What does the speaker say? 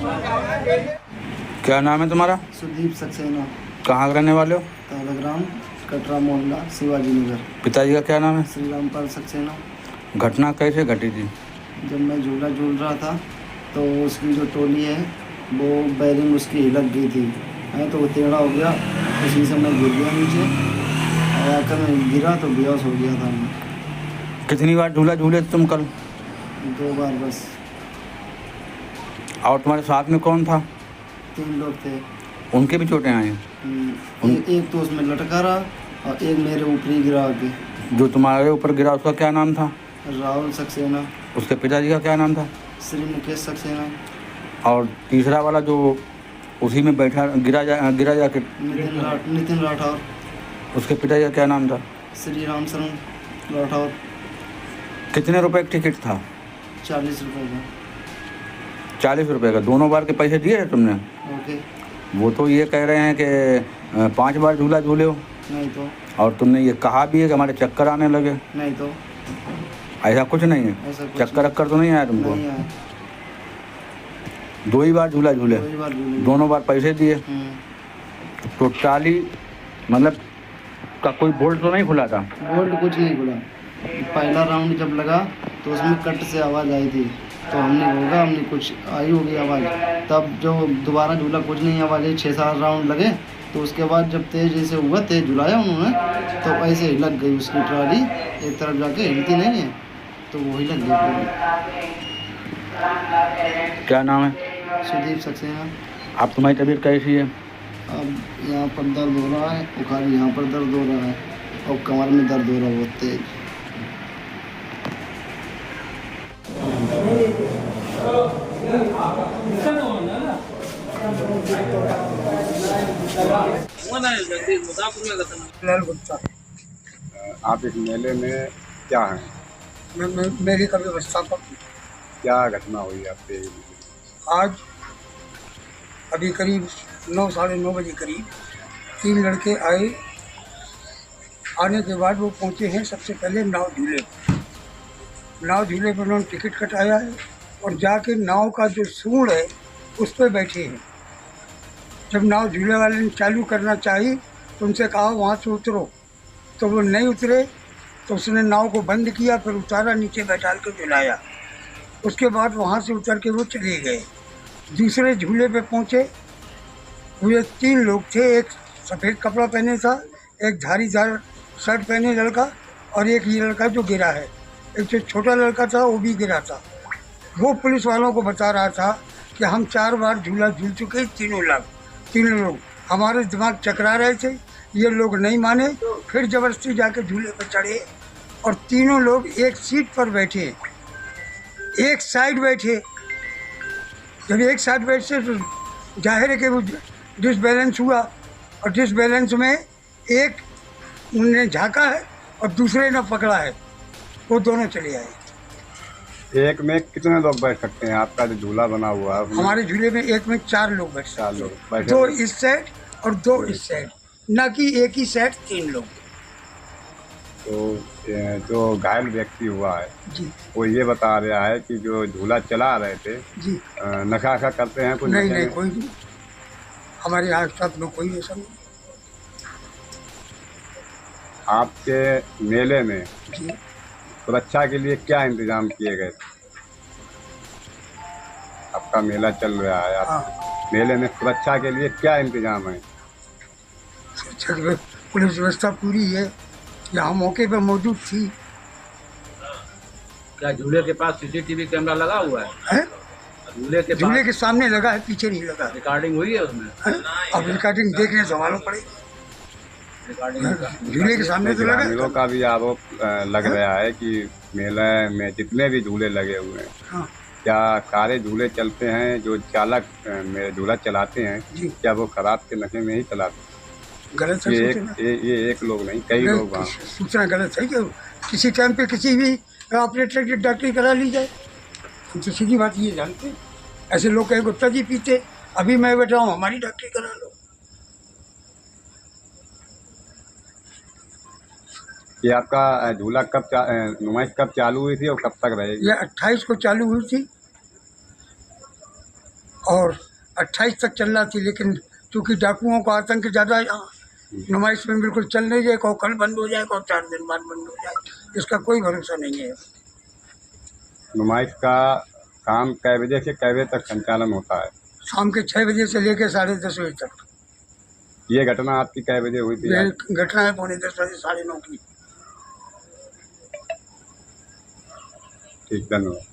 क्या नाम है तुम्हारा? सुदीप सक्सेना। कहाँ के रहने वाले हो? तालाग्राम, कटरा मोहल्ला, शिवाजी नगर। पिताजी का क्या नाम है? श्री रामपाल सक्सेना। घटना कैसे घटी थी? जब मैं झूला झूल रहा था तो उसकी जो टोली है वो बैरिंग उसकी हिलक गई थी है, तो वो टेढ़ा हो गया। उसी से मैं गिर गया नीचे और आकर मैं गिरा तो बेहोश हो गया था मैं। कितनी बार झूला झूले तुम कल? 2 बार बस। और तुम्हारे साथ में कौन था? 3 लोग थे। उनके भी चोटें आई? एक तो उसमें लटका रहा और एक मेरे ऊपर ही गिरा के। जो तुम्हारे ऊपर गिरा उसका क्या नाम था? राहुल सक्सेना। उसके पिताजी का क्या नाम था? श्री मुकेश सक्सेना। और तीसरा वाला जो उसी में बैठा गिरा जाके? नितिन राठौर। उसके पिताजी का क्या नाम था? श्री राम शरण राठौर। कितने रुपए का टिकट था? 40 रुपये का। 40 रुपये का। दोनों बार के पैसे दिए तुमने? ओके। वो तो ये कह रहे हैं कि 5 बार झूला झूले हो। नहीं तो। और तुमने ये कहा भी है कि हमारे चक्कर आने लगे। नहीं तो। ऐसा कुछ नहीं है? ऐसा कुछ चक्कर अक्कर तो नहीं आया तुमको? नहीं आया। 2 ही बार झूला झूले? 2 ही बार झूले। दोनों बार पैसे दिए? टोटली मतलब का कोई बोल्ट तो नहीं खुला था? बोल्ट कुछ नहीं खुला। पहला राउंड जब लगा तो उसमें कट से आवाज़ आई थी तो हमने कुछ आई होगी आवाज़। तब जो दोबारा झूला कुछ नहीं आवाज़ आई। 6-7 राउंड लगे तो उसके बाद जब तेज़ जैसे हुआ, तेज़ झुलाया उन्होंने तो ऐसे ही लग गई उसकी ट्राली एक तरफ जाके, हिलती नहीं है तो वो ही लग गई। क्या नाम है? सुदीप सक्सेना। अब तुम्हारी तबीयत कैसी है? अब यहाँ पर दर्द हो रहा है, बुखार यहाँ पर दर्द हो रहा है और कमर में दर्द हो रहा है बहुत तेज। आप इस मेले में क्या हैं? मेरी का व्यवस्थापक। क्या घटना हुई आपके? आज अभी करीब 9 साढ़े 9 बजे करीब 3 लड़के आए। आने के बाद वो पहुंचे हैं सबसे पहले नाव झूले पर उन्होंने टिकट कटाया है और जाके नाव का जो सूंड है उस पर बैठे हैं। जब नाव झूले वाले ने चालू करना चाहिए तो उनसे कहा वहाँ से उतरो, तो वो नहीं उतरे तो उसने नाव को बंद किया, फिर उतारा, नीचे बैठाल के झुलाया। उसके बाद वहाँ से उतर के वो चले गए। दूसरे झूले पे पहुँचे हुए 3 लोग थे। एक सफ़ेद कपड़ा पहने था, एक धारीदार शर्ट पहने लड़का और एक ये लड़का जो गिरा है। एक जो छोटा लड़का था वो भी गिरा था। वो पुलिस वालों को बता रहा था कि हम 4 बार झूला झूल चुके, तीनों लोग हमारे दिमाग चकरा रहे थे। ये लोग नहीं माने, फिर ज़बरदस्ती जाके झूले पर चढ़े और तीनों लोग एक सीट पर बैठे, एक साइड बैठे। जब एक साइड बैठे तो जाहिर है कि वो डिसबैलेंस हुआ और डिसबैलेंस में एक उन्हें झाँका है और दूसरे ने पकड़ा है, वो दोनों चले आए। एक में कितने लोग बैठ सकते हैं? आपका जो झूला बना हुआ है हमारे झूले में एक में 4 लोग बैठ सकते हैं। 4 लोग बैठे। 2 इस साइड और 2 इस साइड, ना कि एक ही साइड 3 लोग। तो जो घायल व्यक्ति हुआ है जी वो ये बता रहा है कि जो झूला चला रहे थे जी। नशा करते हैं कुछ? नहीं कोई नहीं, हमारे आसपास में कोई ऐसा नहीं। आपके मेले में जी सुरक्षा के लिए क्या इंतजाम किए गए? आपका मेला चल रहा है, आप मेले में सुरक्षा के लिए क्या इंतजाम है? सुरक्षा की पुलिस व्यवस्था पूरी है, यहाँ मौके पर मौजूद थी। क्या झूले के पास सीसीटीवी कैमरा लगा हुआ है? झूले के सामने लगा है, पीछे नहीं लगा। रिकॉर्डिंग हुई है उसमें? अब रिकॉर्डिंग देखने से मालूम पड़ेगा। झूले के सामने तो लगा। ग्रामीणों का भी आरोप लग रहा है कि मेले में जितने भी झूले लगे हुए हैं, क्या सारे झूले चलते हैं? जो चालक झूला चलाते हैं क्या वो खराब के नशे में ही चलाते हैं? गलत है। ये एक लोग नहीं, कई लोग वहाँ। सूचना गलत है कि किसी टाइम पे किसी भी ऑपरेटर की डॉक्टरी करा ली जाए। हम तो सीधी बात ये जानते हैं। ऐसे लोग कहे गुप्ता जी पीते, अभी मैं बैठा हूँ, हमारी डॉक्टरी करा लो। ये आपका झूला कब नुमाइश कब चालू हुई थी और कब तक रहेगी? ये 28 को चालू हुई थी और 28 तक चल रहा थी, लेकिन चूँकि डाकुओं का आतंक ज़्यादा यहाँ नुमाइश में बिल्कुल चल नहीं जाए, और कल बंद हो जाए और 4 दिन बाद बंद हो जाए, इसका कोई भरोसा नहीं है। नुमाइश का काम कै बजे से कै बजे तक संचालन होता है? शाम के 6 बजे से लेकर 10:30 बजे तक। ये घटना आपकी कै बजे हुई थी? ये घटना है 9:45 बजे 9:30 की। ठीक, धन्यवाद।